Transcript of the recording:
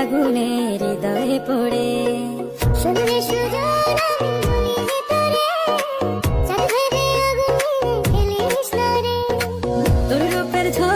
আগুনে হৃদয়ে পড়ে। শুনলে সুজন আমি বলি তোরে, চাঁদ ভেবে আগুনে খেলিস না রে। তোর রূপের ঝড়